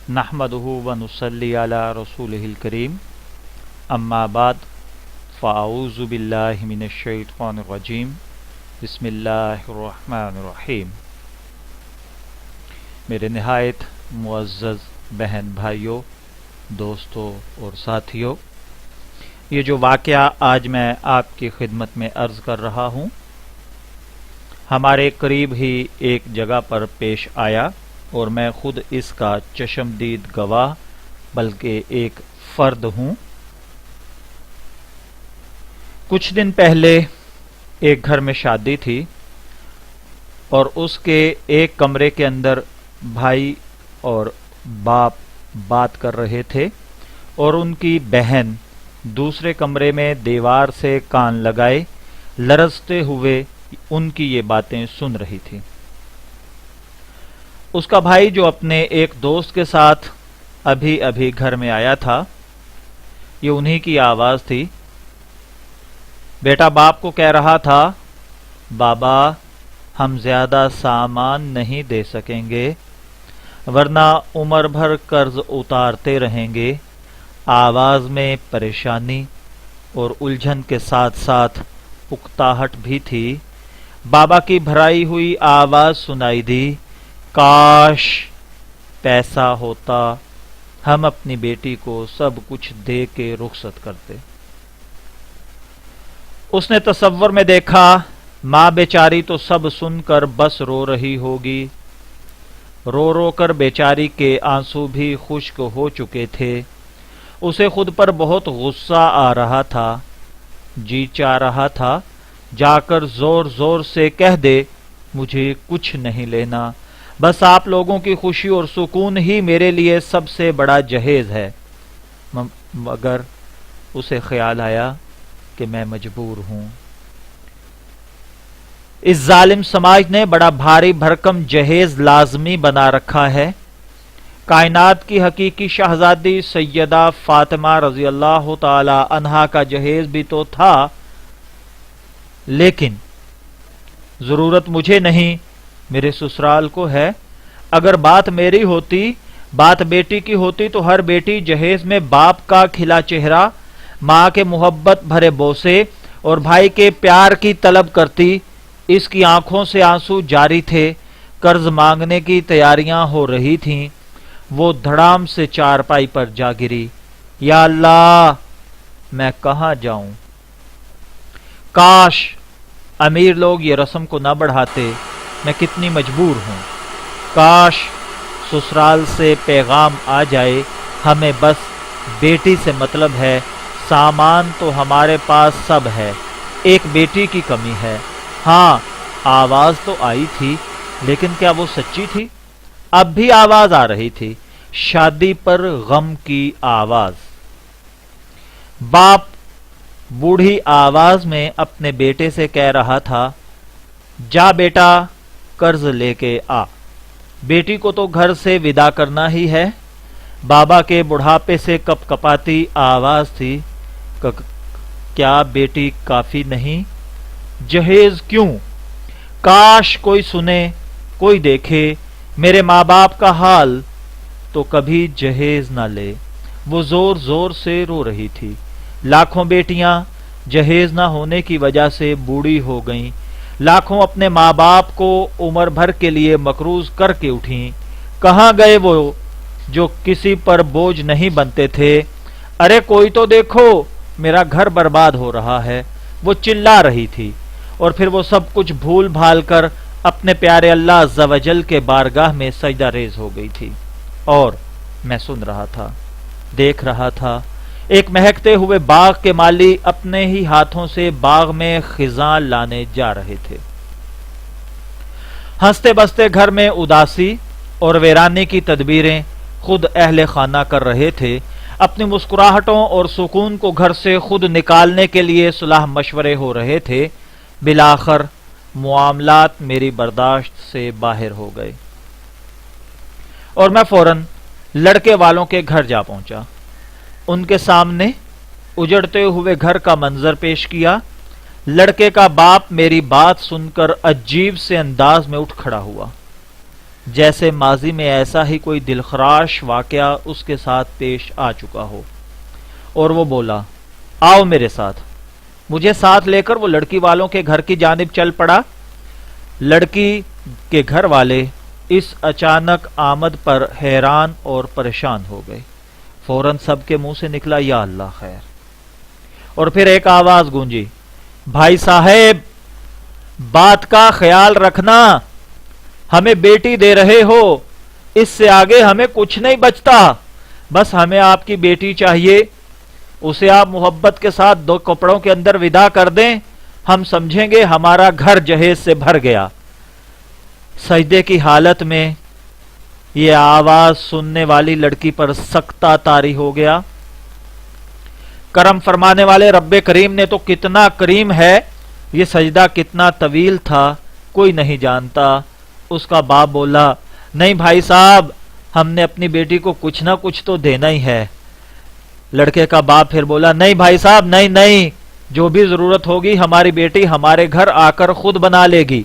نحمدہ و نصلی علی رسولہ الکریم اما بعد فاعوذ باللہ من الشیطان الرجیم بسم اللہ الرحمن الرحیم۔ میرے نہایت معزز بہن بھائیوں، دوستوں اور ساتھیوں، یہ جو واقعہ آج میں آپ کی خدمت میں عرض کر رہا ہوں ہمارے قریب ہی ایک جگہ پر پیش آیا اور میں خود اس کا چشمدید گواہ بلکہ ایک فرد ہوں۔ کچھ دن پہلے ایک گھر میں شادی تھی اور اس کے ایک کمرے کے اندر بھائی اور باپ بات کر رہے تھے اور ان کی بہن دوسرے کمرے میں دیوار سے کان لگائے لرزتے ہوئے ان کی یہ باتیں سن رہی تھی۔ اس کا بھائی جو اپنے ایک دوست کے ساتھ ابھی گھر میں آیا تھا، یہ انہی کی آواز تھی۔ بیٹا باپ کو کہہ رہا تھا، بابا ہم زیادہ سامان نہیں دے سکیں گے ورنہ عمر بھر قرض اتارتے رہیں گے۔ آواز میں پریشانی اور الجھن کے ساتھ ساتھ اکتاہٹ بھی تھی۔ بابا کی بھرائی ہوئی آواز سنائی دی، کاش پیسہ ہوتا، ہم اپنی بیٹی کو سب کچھ دے کے رخصت کرتے۔ اس نے تصور میں دیکھا ماں بیچاری تو سب سن کر بس رو رہی ہوگی، رو رو کر بیچاری کے آنسو بھی خشک ہو چکے تھے۔ اسے خود پر بہت غصہ آ رہا تھا، جی چاہ رہا تھا جا کر زور زور سے کہہ دے مجھے کچھ نہیں لینا، بس آپ لوگوں کی خوشی اور سکون ہی میرے لیے سب سے بڑا جہیز ہے۔ مگر اسے خیال آیا کہ میں مجبور ہوں۔ اس ظالم سماج نے بڑا بھاری بھرکم جہیز لازمی بنا رکھا ہے۔ کائنات کی حقیقی شہزادی سیدہ فاطمہ رضی اللہ تعالی عنہا کا جہیز بھی تو تھا، لیکن ضرورت مجھے نہیں، میرے سسرال کو ہے۔ اگر بات میری ہوتی، بات بیٹی کی ہوتی تو ہر بیٹی جہیز میں باپ کا کھلا چہرہ، ماں کے محبت بھرے بوسے اور بھائی کے پیار کی طلب کرتی۔ اس کی آنکھوں سے آنسو جاری تھے، قرض مانگنے کی تیاریاں ہو رہی تھیں۔ وہ دھڑام سے چارپائی پر جا گری، یا اللہ میں کہاں جاؤں؟ کاش امیر لوگ یہ رسم کو نہ بڑھاتے، میں کتنی مجبور ہوں۔ کاش سسرال سے پیغام آ جائے، ہمیں بس بیٹی سے مطلب ہے، سامان تو ہمارے پاس سب ہے، ایک بیٹی کی کمی ہے۔ ہاں آواز تو آئی تھی، لیکن کیا وہ سچی تھی؟ اب بھی آواز آ رہی تھی، شادی پر غم کی آواز۔ باپ بوڑھی آواز میں اپنے بیٹے سے کہہ رہا تھا، جا بیٹا قرض لے کے آ۔ بیٹی کو تو گھر سے ودا کرنا ہی ہے۔ بابا کے بڑھاپے سے کپ کپاتی آواز تھی، کیا بیٹی کافی نہیں؟ جہیز کیوں؟ کاش کوئی سنے، کوئی دیکھے میرے ماں باپ کا حال تو کبھی جہیز نہ لے۔ وہ زور زور سے رو رہی تھی۔ لاکھوں بیٹیاں جہیز نہ ہونے کی وجہ سے بوڑھی ہو گئیں، لاکھوں اپنے ماں باپ کو عمر بھر کے لیے مقروض کر کے اٹھیں۔ کہاں گئے وہ جو کسی پر بوجھ نہیں بنتے تھے؟ ارے کوئی تو دیکھو میرا گھر برباد ہو رہا ہے، وہ چلا رہی تھی، اور پھر وہ سب کچھ بھول بھال کر اپنے پیارے اللہ عز و جل کے بارگاہ میں سجدہ ریز ہو گئی تھی۔ اور میں سن رہا تھا، دیکھ رہا تھا، ایک مہکتے ہوئے باغ کے مالی اپنے ہی ہاتھوں سے باغ میں خزاں لانے جا رہے تھے۔ ہنستے بستے گھر میں اداسی اور ویرانے کی تدبیریں خود اہل خانہ کر رہے تھے۔ اپنی مسکراہٹوں اور سکون کو گھر سے خود نکالنے کے لیے صلاح مشورے ہو رہے تھے۔ بالآخر معاملات میری برداشت سے باہر ہو گئے اور میں فوراً لڑکے والوں کے گھر جا پہنچا۔ ان کے سامنے اجڑتے ہوئے گھر کا منظر پیش کیا۔ لڑکے کا باپ میری بات سن کر عجیب سے انداز میں اٹھ کھڑا ہوا۔ جیسے ماضی میں ایسا ہی کوئی دلخراش واقعہ اس کے ساتھ پیش آ چکا ہو، اور وہ بولا آؤ میرے ساتھ۔ مجھے ساتھ لے کر وہ لڑکی والوں کے گھر کی جانب چل پڑا۔ لڑکی کے گھر والے اس اچانک آمد پر حیران اور پریشان ہو گئے۔ فوراً سب کے منہ سے نکلا یا اللہ خیر، اور پھر ایک آواز گونجی، بھائی صاحب بات کا خیال رکھنا، ہمیں بیٹی دے رہے ہو، اس سے آگے ہمیں کچھ نہیں بچتا، بس ہمیں آپ کی بیٹی چاہیے، اسے آپ محبت کے ساتھ 2 کپڑوں کے اندر ودا کر دیں، ہم سمجھیں گے ہمارا گھر جہیز سے بھر گیا۔ سجدے کی حالت میں یہ آواز سننے والی لڑکی پر سکتہ طاری ہو گیا۔ کرم فرمانے والے رب کریم نے تو کتنا کریم ہے، یہ سجدہ کتنا طویل تھا کوئی نہیں جانتا۔ اس کا باپ بولا نہیں بھائی صاحب، ہم نے اپنی بیٹی کو کچھ نہ کچھ تو دینا ہی ہے۔ لڑکے کا باپ پھر بولا نہیں بھائی صاحب نہیں، جو بھی ضرورت ہوگی ہماری بیٹی ہمارے گھر آ کر خود بنا لے گی،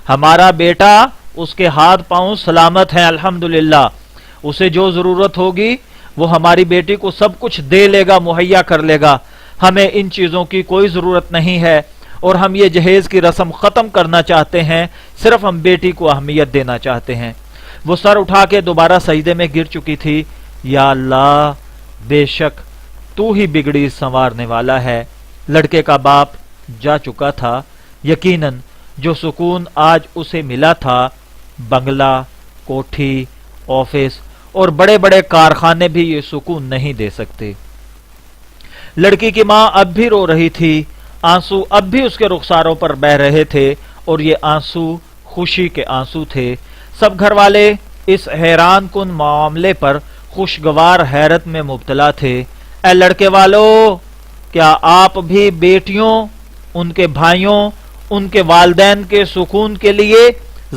ہمارا بیٹا اس کے ہاتھ پاؤں سلامت ہیں الحمدللہ، اسے جو ضرورت ہوگی وہ ہماری بیٹی کو سب کچھ دے لے گا، مہیا کر لے گا، ہمیں ان چیزوں کی کوئی ضرورت نہیں ہے، اور ہم یہ جہیز کی رسم ختم کرنا چاہتے ہیں، صرف ہم بیٹی کو اہمیت دینا چاہتے ہیں۔ وہ سر اٹھا کے دوبارہ سجدے میں گر چکی تھی۔ یا اللہ بے شک تو ہی بگڑی سنوارنے والا ہے۔ لڑکے کا باپ جا چکا تھا، یقیناً جو سکون آج اسے ملا تھا، بنگلہ، کوٹھی، آفس اور بڑے بڑے کارخانے بھی یہ سکون نہیں دے سکتے۔ لڑکی کی ماں اب بھی رو رہی تھی، آنسو اب بھی اس کے رخساروں پر بہ رہے تھے، اور یہ آنسو خوشی کے آنسو تھے۔ سب گھر والے اس حیران کن معاملے پر خوشگوار حیرت میں مبتلا تھے۔ اے لڑکے والو، کیا آپ بھی بیٹیوں، ان کے بھائیوں، ان کے والدین کے سکون کے لیے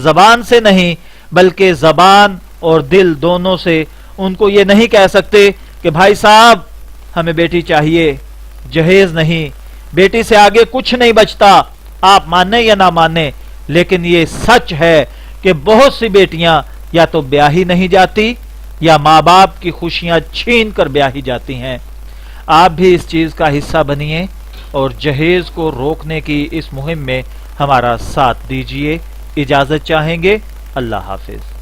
زبان سے نہیں بلکہ زبان اور دل دونوں سے ان کو یہ نہیں کہہ سکتے کہ بھائی صاحب ہمیں بیٹی چاہیے، جہیز نہیں، بیٹی سے آگے کچھ نہیں بچتا، آپ مانیں یا نہ مانیں، لیکن یہ سچ ہے کہ بہت سی بیٹیاں یا تو بیاہی نہیں جاتی یا ماں باپ کی خوشیاں چھین کر بیاہی جاتی ہیں۔ آپ بھی اس چیز کا حصہ بنیے اور جہیز کو روکنے کی اس مہم میں ہمارا ساتھ دیجیے۔ اجازت چاہیں گے، اللہ حافظ۔